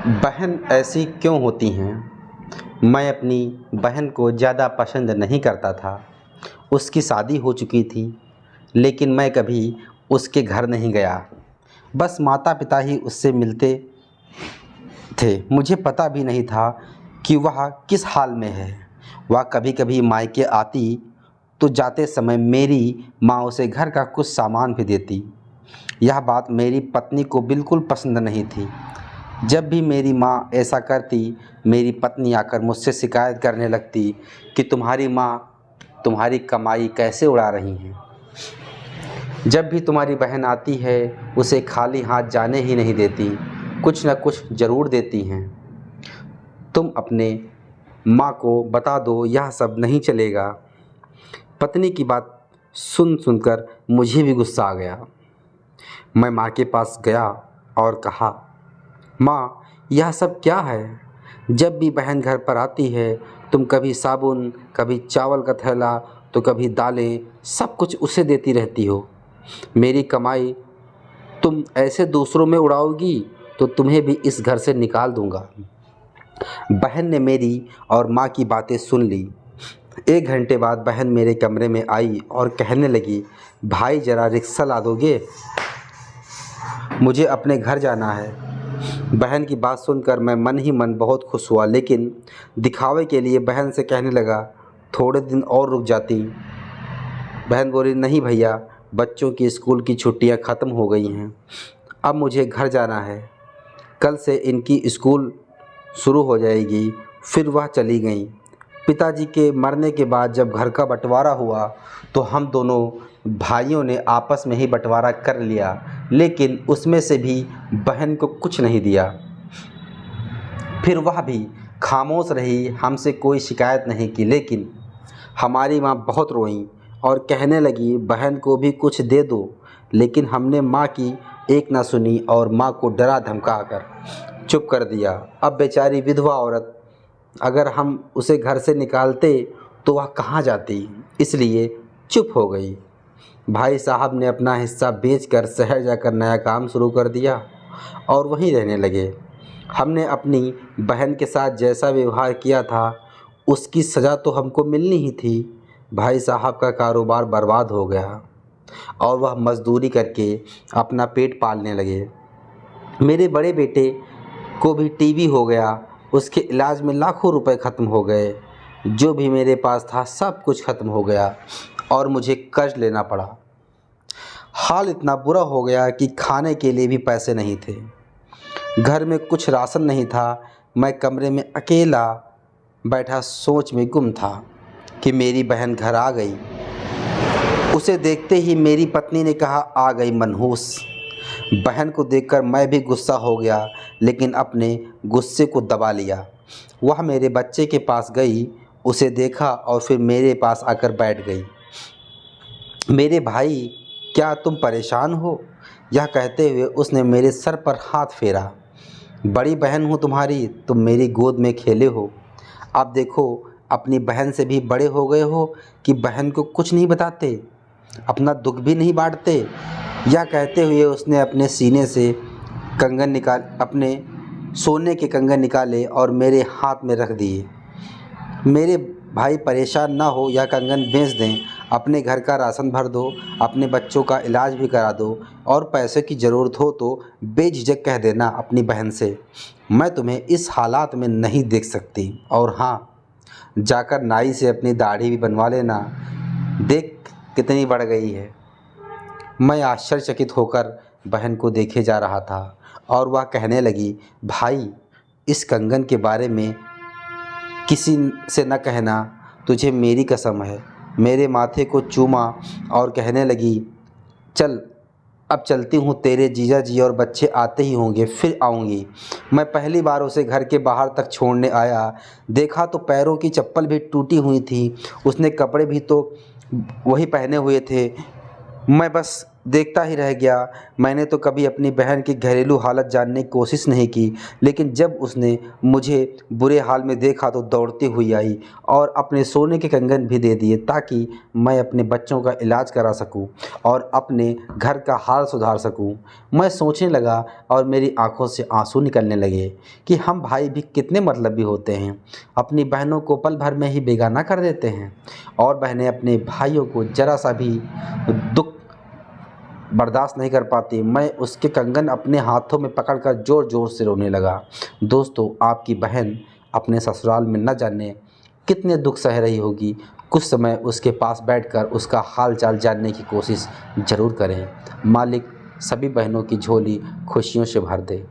बहन ऐसी क्यों होती हैं? मैं अपनी बहन को ज़्यादा पसंद नहीं करता था। उसकी शादी हो चुकी थी, लेकिन मैं कभी उसके घर नहीं गया। बस माता-पिता ही उससे मिलते थे। मुझे पता भी नहीं था कि वह किस हाल में है। वह कभी-कभी मायके आती तो जाते समय मेरी माँ उसे घर का कुछ सामान भी देती। यह बात मेरी पत्नी को बिल्कुल पसंद नहीं थी। जब भी मेरी माँ ऐसा करती, मेरी पत्नी आकर मुझसे शिकायत करने लगती कि तुम्हारी माँ तुम्हारी कमाई कैसे उड़ा रही हैं। जब भी तुम्हारी बहन आती है, उसे खाली हाथ जाने ही नहीं देती, कुछ न कुछ ज़रूर देती हैं। तुम अपने माँ को बता दो, यह सब नहीं चलेगा। पत्नी की बात सुनकर मुझे भी गुस्सा आ गया। मैं माँ के पास गया और कहा, माँ, यह सब क्या है? जब भी बहन घर पर आती है, तुम कभी साबुन, कभी चावल का थैला, तो कभी दालें, सब कुछ उसे देती रहती हो। मेरी कमाई तुम ऐसे दूसरों में उड़ाओगी तो तुम्हें भी इस घर से निकाल दूंगा। बहन ने मेरी और माँ की बातें सुन ली। 1 घंटे बाद बहन मेरे कमरे में आई और कहने लगी, भाई ज़रा रिक्शा ला दोगे? मुझे अपने घर जाना है। बहन की बात सुनकर मैं मन ही मन बहुत खुश हुआ, लेकिन दिखावे के लिए बहन से कहने लगा, थोड़े दिन और रुक जाती। बहन बोली, नहीं भैया, बच्चों की स्कूल की छुट्टियां ख़त्म हो गई हैं, अब मुझे घर जाना है। कल से इनकी स्कूल शुरू हो जाएगी। फिर वह चली गई। पिताजी के मरने के बाद जब घर का बंटवारा हुआ तो हम दोनों भाइयों ने आपस में ही बंटवारा कर लिया, लेकिन उसमें से भी बहन को कुछ नहीं दिया। फिर वह भी खामोश रही, हमसे कोई शिकायत नहीं की। लेकिन हमारी माँ बहुत रोई और कहने लगी, बहन को भी कुछ दे दो। लेकिन हमने माँ की एक ना सुनी और माँ को डरा धमका कर चुप कर दिया। अब बेचारी विधवा औरत, अगर हम उसे घर से निकालते तो वह कहाँ जाती, इसलिए चुप हो गई। भाई साहब ने अपना हिस्सा बेचकर शहर जाकर नया काम शुरू कर दिया और वहीं रहने लगे। हमने अपनी बहन के साथ जैसा व्यवहार किया था, उसकी सज़ा तो हमको मिलनी ही थी। भाई साहब का कारोबार बर्बाद हो गया और वह मज़दूरी करके अपना पेट पालने लगे। मेरे बड़े बेटे को भी टीबी हो गया। उसके इलाज में लाखों रुपए ख़त्म हो गए। जो भी मेरे पास था सब कुछ ख़त्म हो गया और मुझे कर्ज लेना पड़ा। हाल इतना बुरा हो गया कि खाने के लिए भी पैसे नहीं थे। घर में कुछ राशन नहीं था। मैं कमरे में अकेला बैठा सोच में गुम था कि मेरी बहन घर आ गई। उसे देखते ही मेरी पत्नी ने कहा, आ गई मनहूस। बहन को देखकर मैं भी गुस्सा हो गया, लेकिन अपने गुस्से को दबा लिया। वह मेरे बच्चे के पास गई, उसे देखा और फिर मेरे पास आकर बैठ गई। मेरे भाई, क्या तुम परेशान हो? यह कहते हुए उसने मेरे सर पर हाथ फेरा। बड़ी बहन हूँ तुम्हारी, तुम मेरी गोद में खेले हो। अब देखो, अपनी बहन से भी बड़े हो गए हो कि बहन को कुछ नहीं बताते, अपना दुख भी नहीं बांटते। यह कहते हुए उसने अपने सीने से अपने सोने के कंगन निकाले और मेरे हाथ में रख दिए। मेरे भाई, परेशान ना हो, यह कंगन बेच दें, अपने घर का राशन भर दो, अपने बच्चों का इलाज भी करा दो और पैसे की ज़रूरत हो तो बेझिझक कह देना अपनी बहन से, मैं तुम्हें इस हालात में नहीं देख सकती। और हाँ, जाकर नाई से अपनी दाढ़ी भी बनवा लेना, देख कितनी बढ़ गई है। मैं आश्चर्यचकित होकर बहन को देखे जा रहा था और वह कहने लगी, भाई, इस कंगन के बारे में किसी से न कहना, तुझे मेरी कसम है। मेरे माथे को चूमा और कहने लगी, चल अब चलती हूँ, तेरे जीजा जी और बच्चे आते ही होंगे, फिर आऊँगी। मैं पहली बार उसे घर के बाहर तक छोड़ने आया। देखा तो पैरों की चप्पल भी टूटी हुई थी। उसने कपड़े भी तो वही पहने हुए थे। मैं बस देखता ही रह गया। मैंने तो कभी अपनी बहन की घरेलू हालत जानने की कोशिश नहीं की, लेकिन जब उसने मुझे बुरे हाल में देखा तो दौड़ती हुई आई और अपने सोने के कंगन भी दे दिए ताकि मैं अपने बच्चों का इलाज करा सकूं और अपने घर का हाल सुधार सकूं। मैं सोचने लगा और मेरी आंखों से आंसू निकलने लगे कि हम भाई भी कितने मतलबी होते हैं, अपनी बहनों को पल भर में ही बेगाना कर देते हैं और बहनें अपने भाइयों को ज़रा सा भी दुख बर्दाश्त नहीं कर पाती। मैं उसके कंगन अपने हाथों में पकड़कर ज़ोर-ज़ोर से रोने लगा। दोस्तों, आपकी बहन अपने ससुराल में न जाने कितने दुख सह रही होगी। कुछ समय उसके पास बैठकर उसका हाल-चाल जानने की कोशिश ज़रूर करें। मालिक सभी बहनों की झोली खुशियों से भर दे।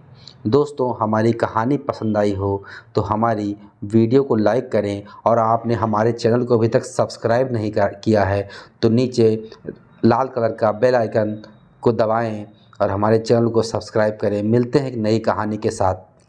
दोस्तों, हमारी कहानी पसंद आई हो तो हमारी वीडियो को लाइक करें और आपने हमारे चैनल को अभी तक सब्सक्राइब नहीं किया है तो नीचे लाल कलर का बेल आइकन को दबाएं और हमारे चैनल को सब्सक्राइब करें। मिलते हैं एक नई कहानी के साथ।